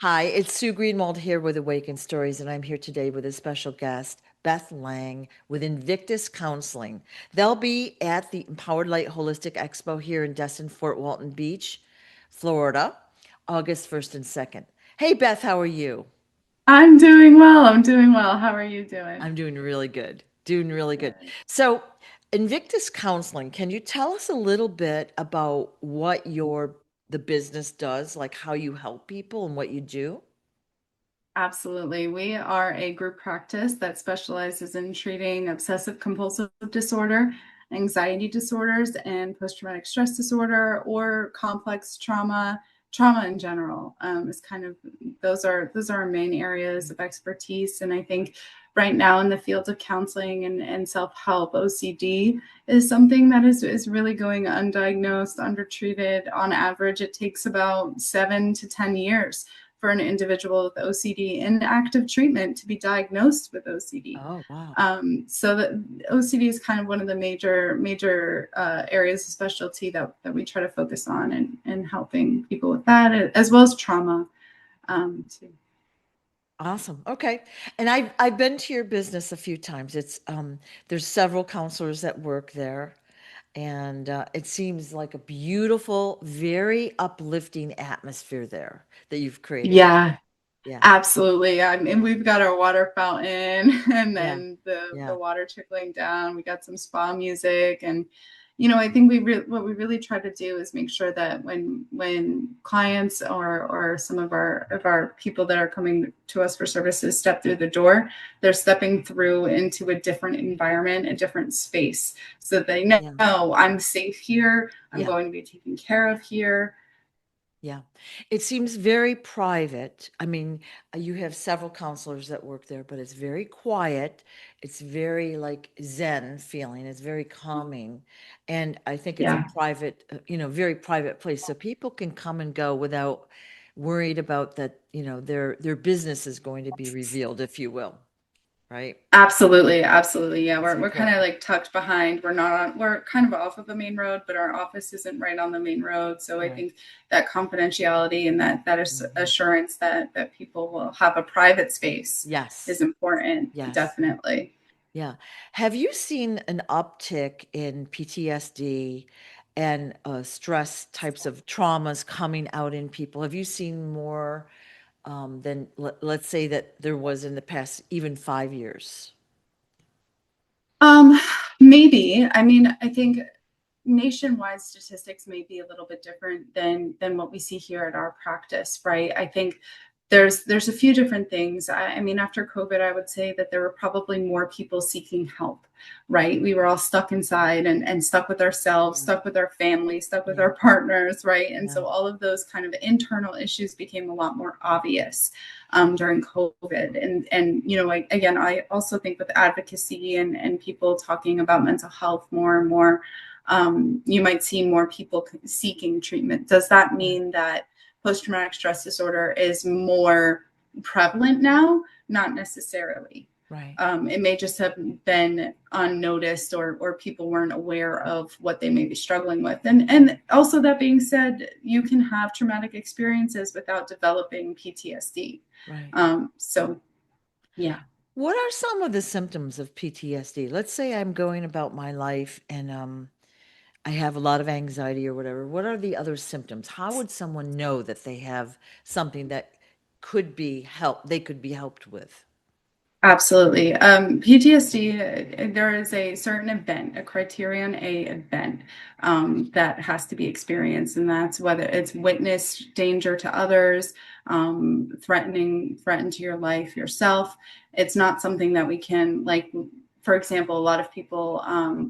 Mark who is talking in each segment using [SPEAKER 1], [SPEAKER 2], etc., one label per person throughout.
[SPEAKER 1] Hi, it's Sue Greenwald here with Awaken Stories, and I'm here today with a special guest, Beth Laing with Invictus Counseling. They'll be at the Empowered Light Holistic Expo here in Destin, Fort Walton Beach, Florida, August 1st and 2nd. Hey, Beth, how are you?
[SPEAKER 2] I'm doing well. I'm doing well. How are you doing?
[SPEAKER 1] I'm doing really good. Doing really good.
[SPEAKER 2] Good.
[SPEAKER 1] So, Invictus Counseling, can you tell us a little bit about what the business does, like how you help people and what you do?
[SPEAKER 2] Absolutely. We are a group practice that specializes in treating obsessive compulsive disorder, anxiety disorders, and post-traumatic stress disorder or complex trauma. Trauma in general is kind of those are our main areas of expertise. And I think right now in the field of counseling and self-help, OCD is something that is really going undiagnosed, undertreated. On average, it takes about 7 to 10 years for an individual with OCD in active treatment to be diagnosed with OCD.
[SPEAKER 1] Oh, wow.
[SPEAKER 2] So the OCD is kind of one of the major areas of specialty that we try to focus on and helping people with that, as well as trauma too.
[SPEAKER 1] Awesome. Okay. And I've been to your business a few times. There's several counselors that work there, and it seems like a beautiful, very uplifting atmosphere there that you've created.
[SPEAKER 2] Yeah,
[SPEAKER 1] Yeah.
[SPEAKER 2] absolutely. And we've got our water fountain and
[SPEAKER 1] Yeah.
[SPEAKER 2] then the
[SPEAKER 1] Yeah.
[SPEAKER 2] water trickling down. We got some spa music. And I think what we really try to do is make sure that when clients or some of our people that are coming to us for services step through the door, they're stepping through into a different environment, a different space, so they know
[SPEAKER 1] Yeah.
[SPEAKER 2] I'm safe here. I'm
[SPEAKER 1] Yeah.
[SPEAKER 2] going to be taken care of here.
[SPEAKER 1] Yeah. It seems very private. I mean, you have several counselors that work there, but it's very quiet. It's very like Zen feeling. It's very calming. And I think it's a
[SPEAKER 2] Yeah.
[SPEAKER 1] private, very private place. So people can come and go without worried about that, their business is going to be revealed, if you will. Right?
[SPEAKER 2] Absolutely, absolutely. Yeah,
[SPEAKER 1] That's
[SPEAKER 2] we're kind of
[SPEAKER 1] important.
[SPEAKER 2] like tucked behind. We're kind of off of the main road, but our office isn't right on the main road. So I
[SPEAKER 1] Right.
[SPEAKER 2] think that confidentiality and that is
[SPEAKER 1] Mhm.
[SPEAKER 2] assurance that people will have a private space
[SPEAKER 1] Yes.
[SPEAKER 2] is important,
[SPEAKER 1] Yes.
[SPEAKER 2] definitely.
[SPEAKER 1] Yeah. Have you seen an uptick in PTSD and stress types of traumas coming out in people? Have you seen more than, let's say, that there was in the past, even 5 years?
[SPEAKER 2] Um, Maybe. I mean, I think nationwide statistics may be a little bit different than what we see here at our practice, right? I think there's a few different things. I mean, after COVID, I would say that there were probably more people seeking help, right? We were all stuck inside and stuck with ourselves,
[SPEAKER 1] Yeah.
[SPEAKER 2] stuck with our family, stuck with
[SPEAKER 1] Yeah.
[SPEAKER 2] our partners, right? And
[SPEAKER 1] Yeah.
[SPEAKER 2] so all of those kind of internal issues became a lot more obvious during COVID. And again, I also think with advocacy and people talking about mental health more and more, you might see more people seeking treatment. Does that
[SPEAKER 1] Yeah.
[SPEAKER 2] mean that post-traumatic stress disorder is more prevalent now? Not necessarily.
[SPEAKER 1] Right.
[SPEAKER 2] It may just have been unnoticed, or people weren't aware of what they may be struggling with. And also, that being said, you can have traumatic experiences without developing PTSD.
[SPEAKER 1] Right.
[SPEAKER 2] So yeah.
[SPEAKER 1] What are some of the symptoms of PTSD? Let's say I'm going about my life and I have a lot of anxiety or whatever. What are the other symptoms? How would someone know that they have something that they could be helped with?
[SPEAKER 2] Absolutely. PTSD, there is a certain event, a criterion A event that has to be experienced, and that's whether it's witness danger to others, threaten to your life, yourself. It's not something that we can, like, for example, a lot of people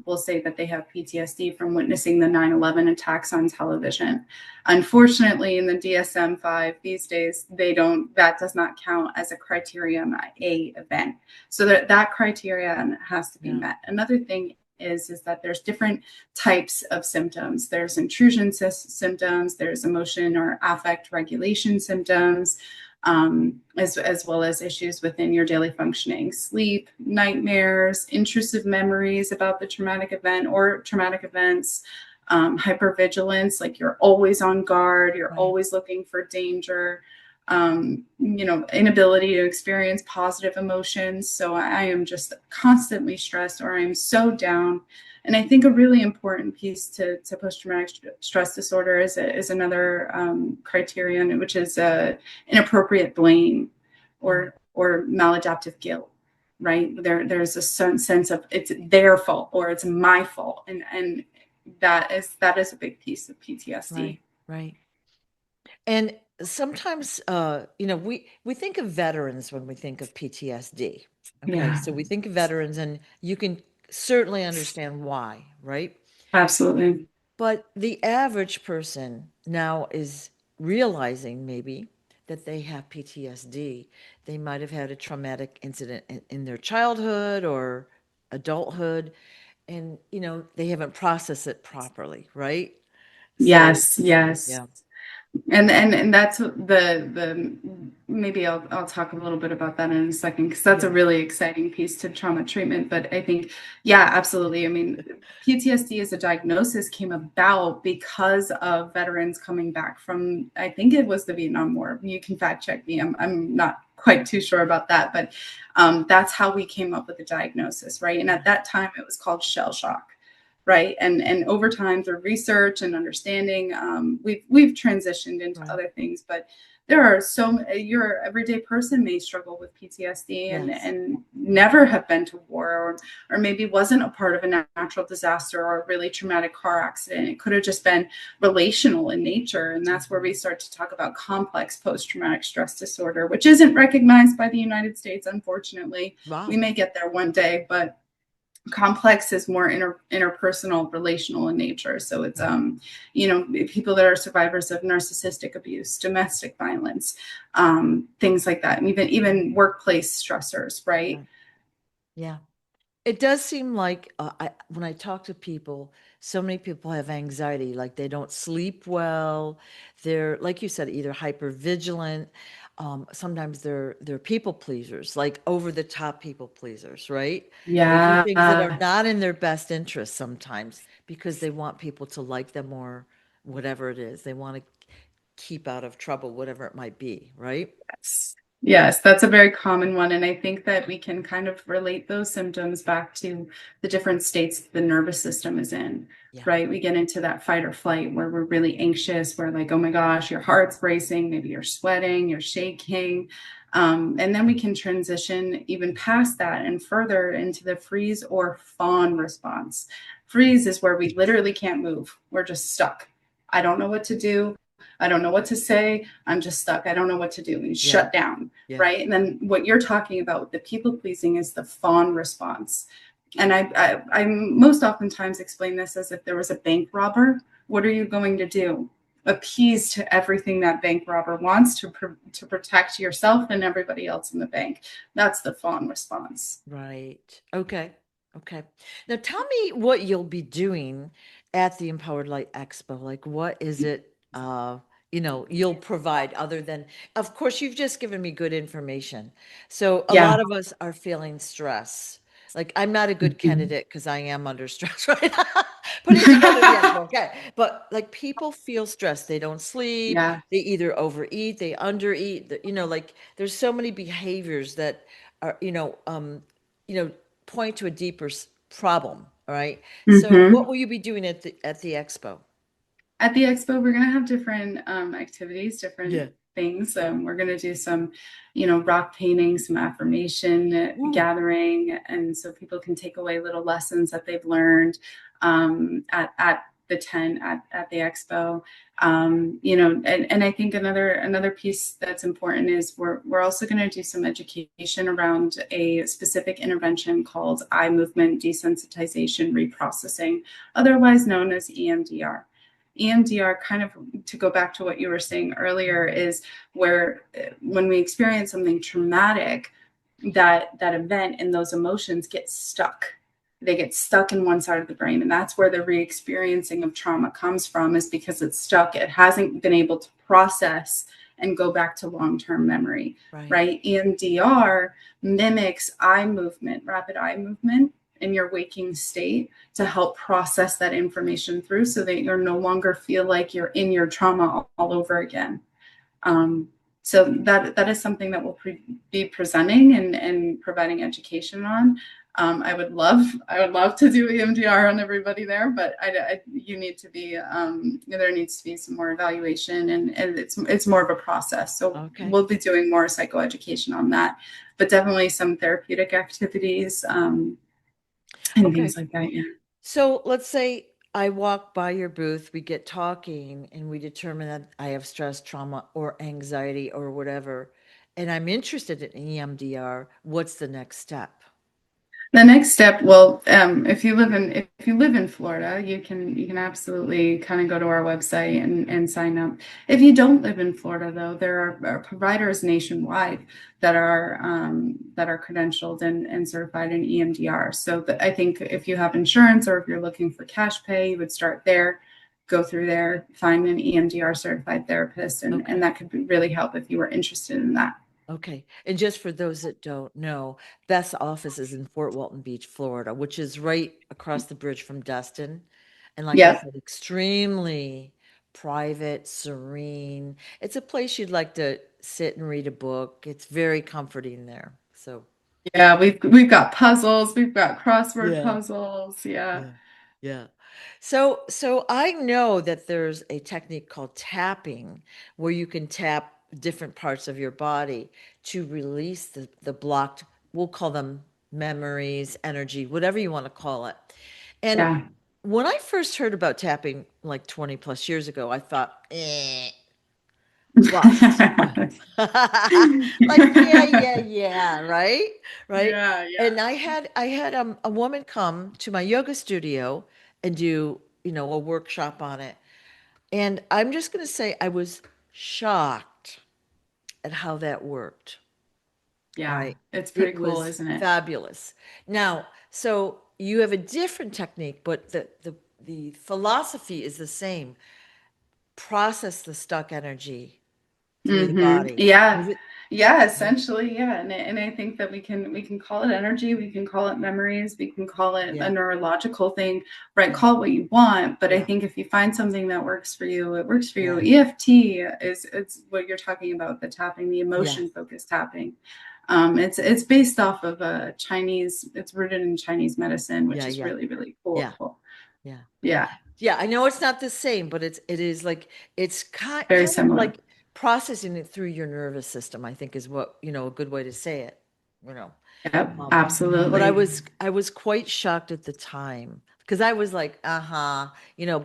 [SPEAKER 2] will say that they have PTSD from witnessing the 9/11 attacks on television. Unfortunately, in the DSM-5 these days, that does not count as a criterion A event. So that criterion has to be
[SPEAKER 1] Yeah.
[SPEAKER 2] met. Another thing is that there's different types of symptoms. There's intrusion symptoms, there's emotion or affect regulation symptoms, as well as issues within your daily functioning, sleep, nightmares, intrusive memories about the traumatic event or traumatic events, hypervigilance, like you're always on guard, you're
[SPEAKER 1] Right.
[SPEAKER 2] always looking for danger. inability to experience positive emotions. So I am just constantly stressed, or I'm so down. And I think a really important piece to post-traumatic stress disorder is another criterion, which is inappropriate blame or maladaptive guilt. Right there's a sense of it's their fault or it's my fault, and that is a big piece of PTSD.
[SPEAKER 1] Right, right. And sometimes, we think of veterans when we think of PTSD. Okay,
[SPEAKER 2] Yeah,
[SPEAKER 1] so we think of veterans, and you can certainly understand why, right?
[SPEAKER 2] absolutely.
[SPEAKER 1] But the average person now is realizing maybe that they have PTSD. They might have had a traumatic incident in their childhood or adulthood, and they haven't processed it properly, right? So,
[SPEAKER 2] Yes, yes.
[SPEAKER 1] yeah,
[SPEAKER 2] And that's the maybe I'll talk a little bit about that in a second, because that's a
[SPEAKER 1] yeah,
[SPEAKER 2] really exciting piece to trauma treatment. But I think, yeah, absolutely. I mean, PTSD as a diagnosis came about because of veterans coming back from, I think it was the Vietnam War. You can fact check me. I'm not quite too sure about that, but that's how we came up with the diagnosis, right? And
[SPEAKER 1] yeah,
[SPEAKER 2] at that time, it was called shell shock, right? And over time, through research and understanding, we've transitioned into
[SPEAKER 1] right.
[SPEAKER 2] other things. But there are your everyday person may struggle with PTSD
[SPEAKER 1] Yes,
[SPEAKER 2] and never have been to war, or maybe wasn't a part of a natural disaster or a really traumatic car accident. It could have just been relational in nature, and that's where we start to talk about complex post-traumatic stress disorder, which isn't recognized by the United States, unfortunately. We
[SPEAKER 1] wow,
[SPEAKER 2] may get there one day, but complex is more interpersonal, relational in nature. So it's
[SPEAKER 1] right,
[SPEAKER 2] people that are survivors of narcissistic abuse, domestic violence, things like that, and even workplace stressors, right?
[SPEAKER 1] right. Yeah. It does seem like when I talk to people, so many people have anxiety, like they don't sleep well. They're, like you said, either hyper vigilant. Sometimes they're people pleasers, like over the top people pleasers, right? They do things that are
[SPEAKER 2] Yeah.
[SPEAKER 1] not in their best interest sometimes because they want people to like them or whatever it is. They want to keep out of trouble, whatever it might be, right?
[SPEAKER 2] Yes. Yes, that's a very common one. And I think that we can kind of relate those symptoms back to the different states the nervous system is in,
[SPEAKER 1] Yeah,
[SPEAKER 2] right? We get into that fight or flight where we're really anxious. We're like, oh my gosh, your heart's racing. Maybe you're sweating, you're shaking. And then we can transition even past that and further into the freeze or fawn response. Freeze is where we literally can't move. We're just stuck. I don't know what to do. I don't know what to say. I'm just stuck. I don't know what to do. And
[SPEAKER 1] yeah,
[SPEAKER 2] shut down.
[SPEAKER 1] yeah.
[SPEAKER 2] Right. And then what you're talking about with the people pleasing is the fawn response. And I most oftentimes explain this as if there was a bank robber. What are you going to do? Appease to everything that bank robber wants to protect yourself and everybody else in the bank. That's the fawn response.
[SPEAKER 1] Right. Okay. Okay. Now tell me what you'll be doing at the Empowered Light Expo. Like what is it you'll provide other than, of course, you've just given me good information. So a
[SPEAKER 2] Yeah.
[SPEAKER 1] lot of us are feeling stress. Like I'm not a good
[SPEAKER 2] Mhm.
[SPEAKER 1] candidate because I am under stress right now. Putting together the expo. Okay. But like people feel stressed. They don't sleep.
[SPEAKER 2] Yeah.
[SPEAKER 1] They either overeat, they undereat, like there's so many behaviors that are, you know, point to a deeper problem. All right. So what
[SPEAKER 2] Hmm.
[SPEAKER 1] will you be doing at the expo?
[SPEAKER 2] At the expo, we're going to have different activities, different
[SPEAKER 1] Yeah.
[SPEAKER 2] things. We're going to do some, rock painting, some affirmation
[SPEAKER 1] Ooh,
[SPEAKER 2] gathering. And so people can take away little lessons that they've learned at the tent at the expo. And I think another piece that's important is we're also going to do some education around a specific intervention called eye movement desensitization reprocessing, otherwise known as EMDR. EMDR, kind of to go back to what you were saying earlier, is where when we experience something traumatic, that event and those emotions get stuck. They get stuck in one side of the brain, and that's where the re-experiencing of trauma comes from, is because it's stuck. It hasn't been able to process and go back to long-term memory,
[SPEAKER 1] right.
[SPEAKER 2] right? EMDR mimics eye movement, rapid eye movement in your waking state, to help process that information through so that you're no longer feel like you're in your trauma all over again. So that is something that we'll be presenting and providing education on. I would love to do EMDR on everybody there, but you need to be there needs to be some more evaluation, and it's more of a process. So
[SPEAKER 1] Okay.
[SPEAKER 2] we'll be doing more psychoeducation on that, but definitely some therapeutic activities and
[SPEAKER 1] Okay.
[SPEAKER 2] things like that. Yeah.
[SPEAKER 1] So let's say I walk by your booth, we get talking, and we determine that I have stress, trauma, or anxiety, or whatever, and I'm interested in EMDR. What's the next step?
[SPEAKER 2] The next step, well, if you live in Florida, you can absolutely kind of go to our website and sign up. If you don't live in Florida, though, there are providers nationwide that are credentialed and certified in EMDR. So I think if you have insurance or if you're looking for cash pay, you would start there, go through there, find an EMDR certified therapist, and
[SPEAKER 1] Okay.
[SPEAKER 2] that could really help if you were interested in that.
[SPEAKER 1] Okay. And just for those that don't know, Beth's office is in Fort Walton Beach, Florida, which is right across the bridge from Destin. And like I
[SPEAKER 2] Yep.
[SPEAKER 1] said, extremely private, serene. It's a place you'd like to sit and read a book. It's very comforting there. So,
[SPEAKER 2] Yeah, we've got puzzles, we've got crossword
[SPEAKER 1] yeah.
[SPEAKER 2] puzzles. Yeah.
[SPEAKER 1] Yeah. Yeah. So I know that there's a technique called tapping where you can tap different parts of your body to release the blocked, we'll call them memories, energy, whatever you want to call it. And
[SPEAKER 2] Yeah.
[SPEAKER 1] when I first heard about tapping like 20 plus years ago, I thought, bust. Like, yeah, right? Right?
[SPEAKER 2] Yeah, yeah.
[SPEAKER 1] And I had a woman come to my yoga studio and do, a workshop on it. And I'm just going to say I was shocked at how that worked. All
[SPEAKER 2] Yeah.
[SPEAKER 1] right.
[SPEAKER 2] It's
[SPEAKER 1] It
[SPEAKER 2] pretty cool,
[SPEAKER 1] was
[SPEAKER 2] isn't it?
[SPEAKER 1] fabulous. Now, so you have a different technique, but the philosophy is the same. Process the stuck energy through the body.
[SPEAKER 2] Yeah.
[SPEAKER 1] Move it.
[SPEAKER 2] Yeah,
[SPEAKER 1] Right?
[SPEAKER 2] essentially, yeah. And I think that we can call it energy, we can call it memories, we can call it a
[SPEAKER 1] Yeah.
[SPEAKER 2] neurological thing, right?
[SPEAKER 1] Yeah.
[SPEAKER 2] Call it what you want. But I
[SPEAKER 1] Yeah.
[SPEAKER 2] think if you find something that works for you, it works for you.
[SPEAKER 1] Yeah.
[SPEAKER 2] EFT is it's what you're talking about, the tapping, the
[SPEAKER 1] Yeah.
[SPEAKER 2] emotion focused tapping. It's based off of a Chinese, it's rooted in Chinese medicine, which
[SPEAKER 1] Yeah.
[SPEAKER 2] is
[SPEAKER 1] Yeah.
[SPEAKER 2] really, really
[SPEAKER 1] Yeah.
[SPEAKER 2] cool.
[SPEAKER 1] Yeah.
[SPEAKER 2] Yeah,
[SPEAKER 1] Yeah. I know it's not the same, but it is like it's kind
[SPEAKER 2] very
[SPEAKER 1] kind of
[SPEAKER 2] similar.
[SPEAKER 1] like processing it through your nervous system, I think is what, a good way to say it, you know.
[SPEAKER 2] Yep,
[SPEAKER 1] Um, but I
[SPEAKER 2] absolutely.
[SPEAKER 1] was I was quite shocked at the time because I was like, uh-huh,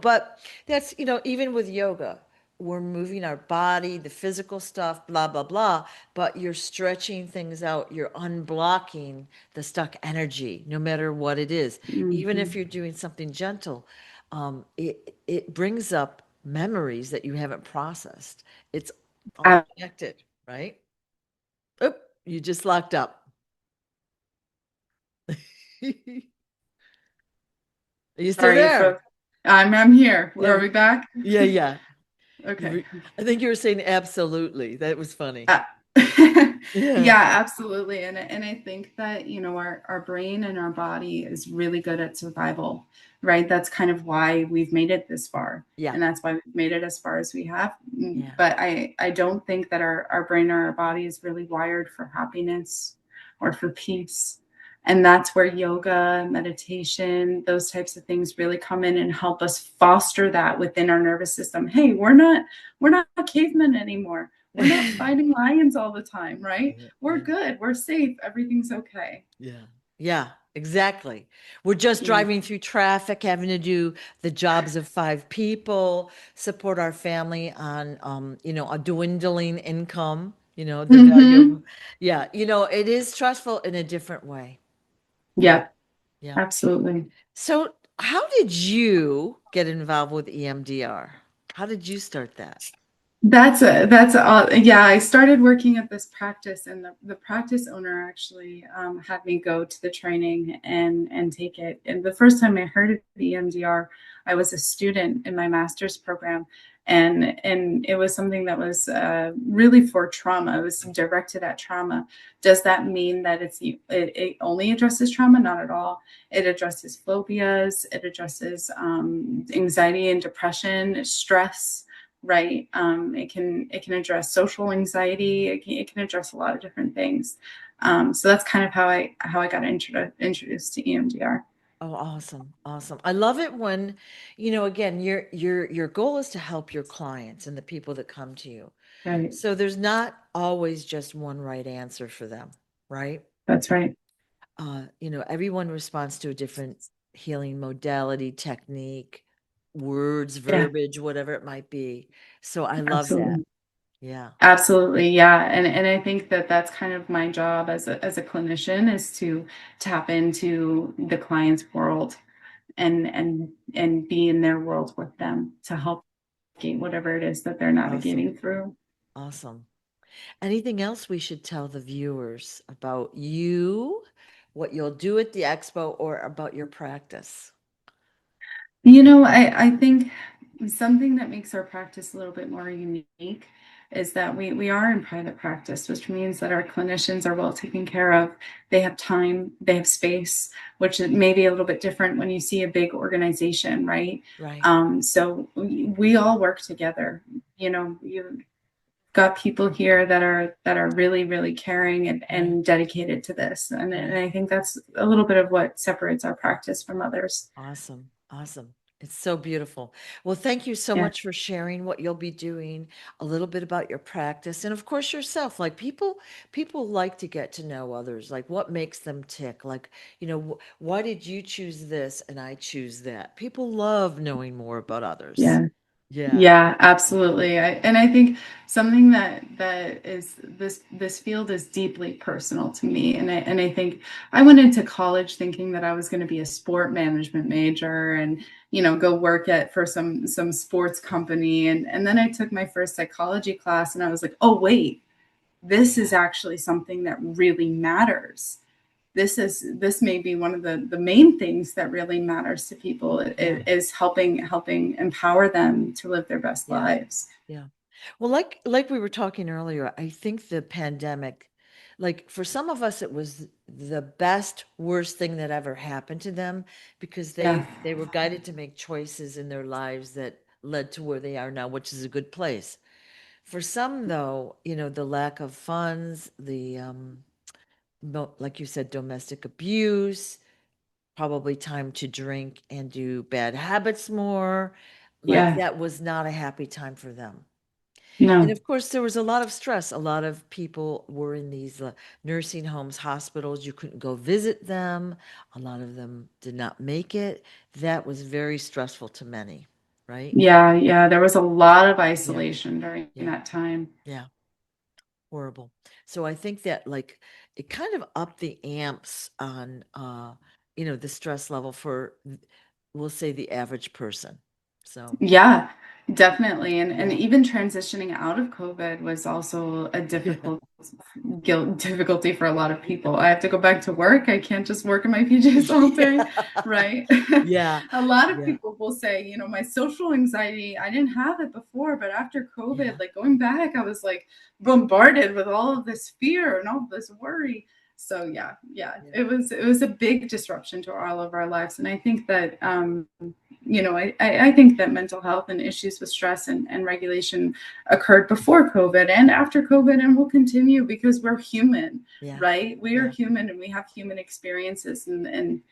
[SPEAKER 1] but that's, even with yoga, we're moving our body, the physical stuff, blah, blah, blah, but you're stretching things out, you're unblocking the stuck energy, no matter what it is. Even if
[SPEAKER 2] Mhm.
[SPEAKER 1] you're doing something gentle, it brings up memories that you haven't processed. It's all
[SPEAKER 2] Uh,
[SPEAKER 1] connected, right? Oop, you just locked up. Are you still
[SPEAKER 2] Sorry,
[SPEAKER 1] there?
[SPEAKER 2] folks. I'm here. Are
[SPEAKER 1] Yeah,
[SPEAKER 2] we back?
[SPEAKER 1] yeah, yeah.
[SPEAKER 2] Okay.
[SPEAKER 1] I think you were saying absolutely. That was funny.
[SPEAKER 2] Uh,
[SPEAKER 1] Yeah,
[SPEAKER 2] yeah, absolutely. And I think that, our brain and our body is really good at survival, right? That's kind of why we've made it this far.
[SPEAKER 1] yeah,
[SPEAKER 2] And that's why we've made it as far as we have.
[SPEAKER 1] yeah,
[SPEAKER 2] But I don't think that our brain or our body is really wired for happiness or for peace. And that's where yoga, meditation, those types of things really come in and help us foster that within our nervous system. Hey, we're not cavemen anymore. We're not fighting lions all the time, right?
[SPEAKER 1] yeah,
[SPEAKER 2] We're
[SPEAKER 1] yeah,
[SPEAKER 2] good. We're safe. Everything's okay.
[SPEAKER 1] yeah, yeah, exactly. We're just
[SPEAKER 2] Yeah.
[SPEAKER 1] driving through traffic, having to do the jobs of five people, support our family on, a dwindling income, the value
[SPEAKER 2] Mm-hmm.
[SPEAKER 1] of, yeah, it is stressful in a different way. Yeah,
[SPEAKER 2] Yep.
[SPEAKER 1] yeah.
[SPEAKER 2] Absolutely.
[SPEAKER 1] So, how did you get involved with EMDR? How did you start that?
[SPEAKER 2] That's all. Yeah, I started working at this practice, and the practice owner actually had me go to the training and take it. And the first time I heard of the EMDR, I was a student in my master's program, and it was something that was really for trauma. It was directed at trauma. Does that mean that it only addresses trauma? Not at all. It addresses phobias. It addresses anxiety and depression, stress, right? It can address social anxiety. It can address a lot of different things. So that's kind of how I got introduced to EMDR.
[SPEAKER 1] Oh, awesome. Awesome. I love it when, again, your goal is to help your clients and the people that come to you.
[SPEAKER 2] Right.
[SPEAKER 1] So there's not always just one right answer for them, right?
[SPEAKER 2] That's right.
[SPEAKER 1] Everyone responds to a different healing modality, technique, words,
[SPEAKER 2] Yeah,
[SPEAKER 1] verbiage, whatever it might be. So I love that.
[SPEAKER 2] absolutely.
[SPEAKER 1] Yeah.
[SPEAKER 2] Absolutely, yeah, and I think that that's kind of my job as a clinician, is to tap into the client's world and be in their world with them to help navigate whatever it is that they're
[SPEAKER 1] Awesome.
[SPEAKER 2] navigating through.
[SPEAKER 1] Awesome. Anything else we should tell the viewers about you, what you'll do at the expo, or about your practice?
[SPEAKER 2] I think something that makes our practice a little bit more unique is that we are in private practice, which means that our clinicians are well taken care of. They have time, they have space, which may be a little bit different when you see a big organization, right?
[SPEAKER 1] Right.
[SPEAKER 2] So we all work together. You've got people here that are really, really caring and,
[SPEAKER 1] Right.
[SPEAKER 2] and dedicated to this. And
[SPEAKER 1] Right.
[SPEAKER 2] I think that's a little bit of what separates our practice from others.
[SPEAKER 1] Awesome. Awesome. It's so beautiful. Well, thank you so
[SPEAKER 2] Yeah.
[SPEAKER 1] much for sharing what you'll be doing, a little bit about your practice, and of course yourself. Like people like to get to know others, like what makes them tick. Like, why did you choose this and I choose that? People love knowing more about others.
[SPEAKER 2] Yeah.
[SPEAKER 1] Yeah.
[SPEAKER 2] Yeah, absolutely. And I think something that is this field is deeply personal to me. And I think I went into college thinking that I was going to be a sport management major and go work at for some sports company. And then I took my first psychology class and I was like, oh wait, this is actually something that really matters. This may be one of the main things that really matters to people,
[SPEAKER 1] Yeah.
[SPEAKER 2] is helping empower them to live their best
[SPEAKER 1] Yeah.
[SPEAKER 2] lives.
[SPEAKER 1] Yeah. Well, like we were talking earlier, I think the pandemic, like for some of us, it was the best, worst thing that ever happened to them because
[SPEAKER 2] Yeah,
[SPEAKER 1] they were guided to make choices in their lives that led to where they are now, which is a good place. For some, though, the lack of funds, like you said, domestic abuse, probably time to drink and do bad habits more, like
[SPEAKER 2] yeah,
[SPEAKER 1] that was not a happy time for them. And
[SPEAKER 2] no,
[SPEAKER 1] of course, there was a lot of stress. A lot of people were in these nursing homes, hospitals. You couldn't go visit them. A lot of them did not make it. That was very stressful to many, right?
[SPEAKER 2] yeah. There was a lot of
[SPEAKER 1] Yeah,
[SPEAKER 2] isolation during
[SPEAKER 1] yeah,
[SPEAKER 2] that time.
[SPEAKER 1] yeah. Horrible. So I think that like it kind of upped the amps on the stress level for we'll say the average person. So
[SPEAKER 2] Yeah, definitely. And
[SPEAKER 1] yeah.
[SPEAKER 2] even transitioning out of COVID was also a
[SPEAKER 1] Yeah.
[SPEAKER 2] difficulty for a lot of people. I have to go back to work. I can't just work in my PJs all day, right?
[SPEAKER 1] Yeah.
[SPEAKER 2] A lot of
[SPEAKER 1] Yeah.
[SPEAKER 2] people will say, my social anxiety, I didn't have it before, but after
[SPEAKER 1] Yeah.
[SPEAKER 2] COVID, like going back, I was like bombarded with all of this fear and all this worry. So yeah,
[SPEAKER 1] Yeah.
[SPEAKER 2] it was a big disruption to all of our lives. And I think that I think that mental health and issues with stress and regulation occurred before COVID and after COVID and will continue because we're human,
[SPEAKER 1] Yeah.
[SPEAKER 2] right? We are
[SPEAKER 1] Yeah.
[SPEAKER 2] human and we have human experiences, and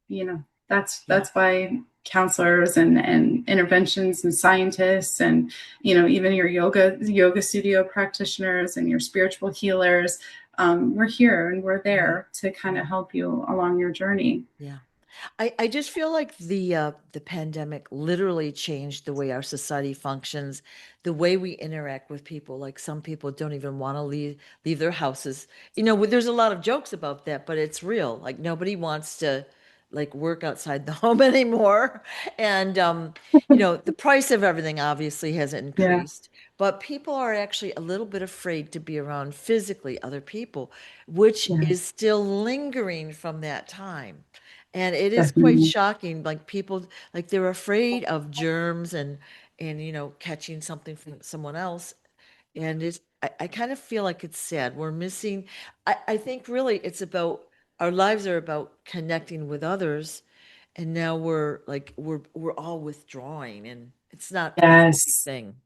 [SPEAKER 2] you know
[SPEAKER 1] Yeah.
[SPEAKER 2] that's why counselors and interventions and scientists and even your yoga studio practitioners and your spiritual healers, we're here and we're
[SPEAKER 1] Right.
[SPEAKER 2] there to kind of
[SPEAKER 1] Right.
[SPEAKER 2] help you along your journey.
[SPEAKER 1] Yeah. I just feel like the pandemic literally changed the way our society functions, the way we interact with people. Like some people don't even want to leave their houses. There's a lot of jokes about that, but it's real. Like nobody wants to like work outside the home anymore. And the price of everything obviously has
[SPEAKER 2] Yeah,
[SPEAKER 1] increased, but people are actually a little bit afraid to be around physically other people, which
[SPEAKER 2] yeah,
[SPEAKER 1] is still lingering from that time. And it is quite
[SPEAKER 2] definitely.
[SPEAKER 1] shocking. Like people, like they're afraid of germs and catching something from someone else. And I kind of feel like it's sad. We're missing. I think really it's about our lives are about connecting with others, and now we're all withdrawing, and it's not a healthy
[SPEAKER 2] Yes.
[SPEAKER 1] thing.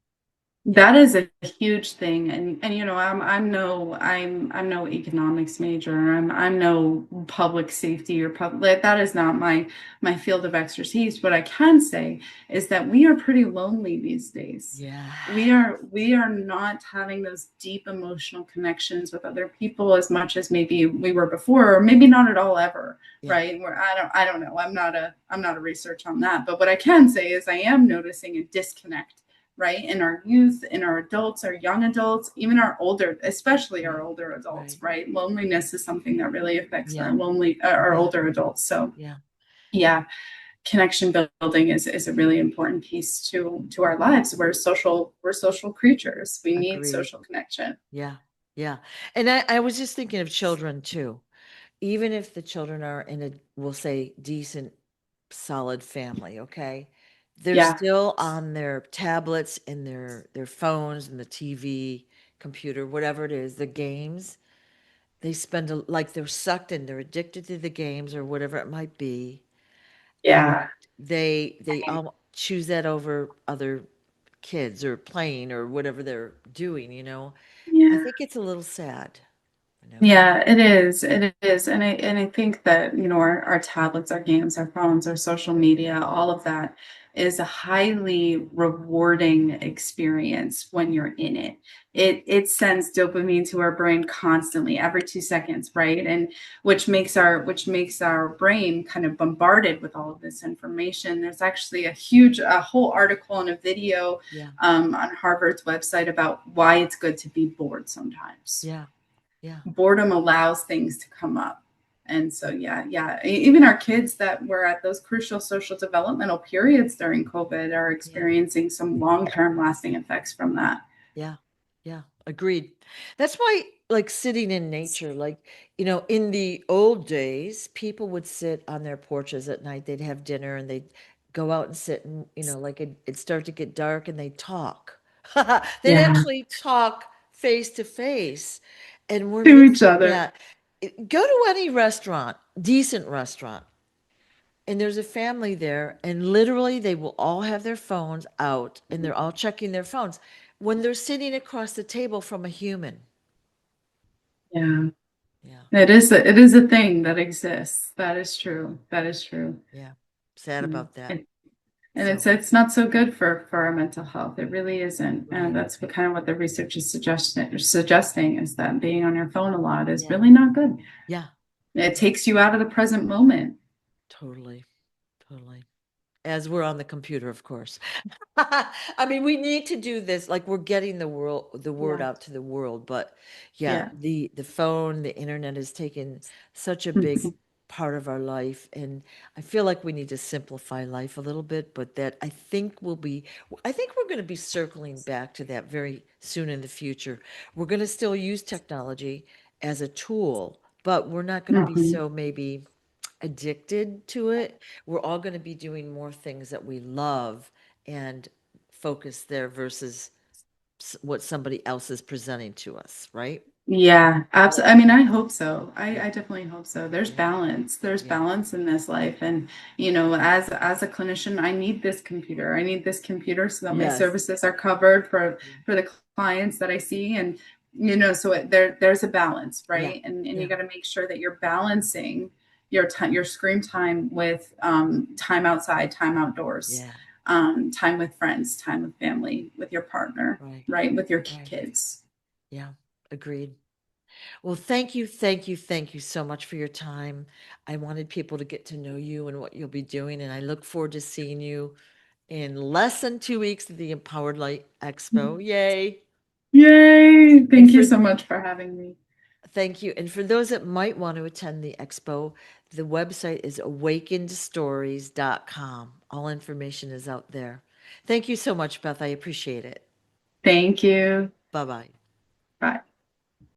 [SPEAKER 1] Yeah.
[SPEAKER 2] That is a huge thing, and you know, I'm no economics major. I'm no public safety or public. That is not my field of expertise. What I can say is that we are pretty lonely these days.
[SPEAKER 1] Yeah.
[SPEAKER 2] We are not having those deep emotional connections with other people as much as maybe we were before, or maybe not at all ever.
[SPEAKER 1] Yeah.
[SPEAKER 2] Right? Where I don't know. I'm not a research on that, but what I can say is I am noticing a disconnect, right? In our youth, in our adults, our young adults, even our older, especially our
[SPEAKER 1] Right.
[SPEAKER 2] older adults,
[SPEAKER 1] Right.
[SPEAKER 2] right? Loneliness is something that really affects
[SPEAKER 1] Yeah.
[SPEAKER 2] our
[SPEAKER 1] Yeah.
[SPEAKER 2] older adults. So
[SPEAKER 1] Yeah.
[SPEAKER 2] yeah, connection building is a really important piece to our lives. We're social creatures. We need
[SPEAKER 1] Agreed.
[SPEAKER 2] social connection.
[SPEAKER 1] Yeah. Yeah. And I was just thinking of children too. Even if the children are in a, we'll say, decent, solid family, okay? They're
[SPEAKER 2] Yeah.
[SPEAKER 1] still on their tablets and their phones and the TV, computer, whatever it is, the games. They spend like they're sucked in, they're addicted to the games or whatever it might be, and
[SPEAKER 2] Yeah.
[SPEAKER 1] they choose that over other kids or playing or whatever they're doing, you know. I
[SPEAKER 2] Yeah.
[SPEAKER 1] think it's a little sad, you know.
[SPEAKER 2] Yeah, it is. It is. And I think that, our tablets, our games, our phones, our social media, all of that is a highly rewarding experience when you're in it. It sends dopamine to our brain constantly, every 2 seconds, right? And which makes our brain kind of bombarded with all of this information. There's actually a whole article and a video
[SPEAKER 1] Yeah,
[SPEAKER 2] on Harvard's website about why it's good to be bored sometimes.
[SPEAKER 1] yeah, yeah,
[SPEAKER 2] Boredom allows things to come up. And so, yeah, even our kids that were at those crucial social developmental periods during COVID are
[SPEAKER 1] yeah.
[SPEAKER 2] experiencing some long-term lasting effects from that.
[SPEAKER 1] Yeah, yeah, agreed. That's why, like sitting in nature, like, in the old days, people would sit on their porches at night, they'd have dinner and they'd go out and sit and, like it'd start to get dark and they'd talk. They'd
[SPEAKER 2] Yeah,
[SPEAKER 1] actually talk face to face. And we're
[SPEAKER 2] to each
[SPEAKER 1] missing
[SPEAKER 2] other.
[SPEAKER 1] that. Go to any restaurant, decent restaurant, and there's a family there, and literally they will all have their phones out and they're all checking their phones when they're sitting across the table from a human.
[SPEAKER 2] Yeah,
[SPEAKER 1] Yeah,
[SPEAKER 2] it is a thing that exists. That is true. That is true.
[SPEAKER 1] yeah. Sad
[SPEAKER 2] Mm.
[SPEAKER 1] about that.
[SPEAKER 2] And, and it's
[SPEAKER 1] So,
[SPEAKER 2] it's not so good for our mental health. It really isn't. And
[SPEAKER 1] right.
[SPEAKER 2] that's what the research is suggesting is that being on your phone a lot is
[SPEAKER 1] Yeah,
[SPEAKER 2] really not good.
[SPEAKER 1] yeah,
[SPEAKER 2] It takes you out of the present moment.
[SPEAKER 1] totally, totally. As we're on the computer, of course. I mean, we need to do this. Like we're getting the word
[SPEAKER 2] Yeah.
[SPEAKER 1] out to the world, but yeah,
[SPEAKER 2] Yeah.
[SPEAKER 1] the phone, the internet has taken such a big
[SPEAKER 2] Mhm.
[SPEAKER 1] part of our life, and I feel like we need to simplify life a little bit, but that I think we're going to be circling back to that very soon in the future. We're going to still use technology as a tool, but we're not going to be
[SPEAKER 2] Mhm.
[SPEAKER 1] so maybe addicted to it. We're all going to be doing more things that we love and focus there versus what somebody else is presenting to us, right?
[SPEAKER 2] Yeah,
[SPEAKER 1] Well,
[SPEAKER 2] absolutely. I mean, I hope so. I,
[SPEAKER 1] yeah,
[SPEAKER 2] I definitely hope so. There's
[SPEAKER 1] yeah,
[SPEAKER 2] balance. There's
[SPEAKER 1] yeah,
[SPEAKER 2] balance in this life. And, as a clinician, I need this computer. I need this computer so that my
[SPEAKER 1] yes,
[SPEAKER 2] services are covered for the clients that I see. And, so there's a balance,
[SPEAKER 1] yeah,
[SPEAKER 2] right? And you
[SPEAKER 1] yeah,
[SPEAKER 2] got to make sure that you're balancing your time, your screen time with time outside, time outdoors,
[SPEAKER 1] yeah,
[SPEAKER 2] time with friends, time with family, with your partner,
[SPEAKER 1] right,
[SPEAKER 2] right? With your
[SPEAKER 1] right.
[SPEAKER 2] kids.
[SPEAKER 1] Yeah, agreed. Well, thank you, thank you, thank you so much for your time. I wanted people to get to know you and what you'll be doing, and I look forward to seeing you in less than 2 weeks at the Empowered Light Expo. Yay!
[SPEAKER 2] Yay!
[SPEAKER 1] And
[SPEAKER 2] Thank you
[SPEAKER 1] for
[SPEAKER 2] so much for having me.
[SPEAKER 1] Thank you. And for those that might want to attend the expo, the website is awakenedstories.com. All information is out there. Thank you so much, Beth. I appreciate it.
[SPEAKER 2] Thank you.
[SPEAKER 1] Bye bye.
[SPEAKER 2] Bye.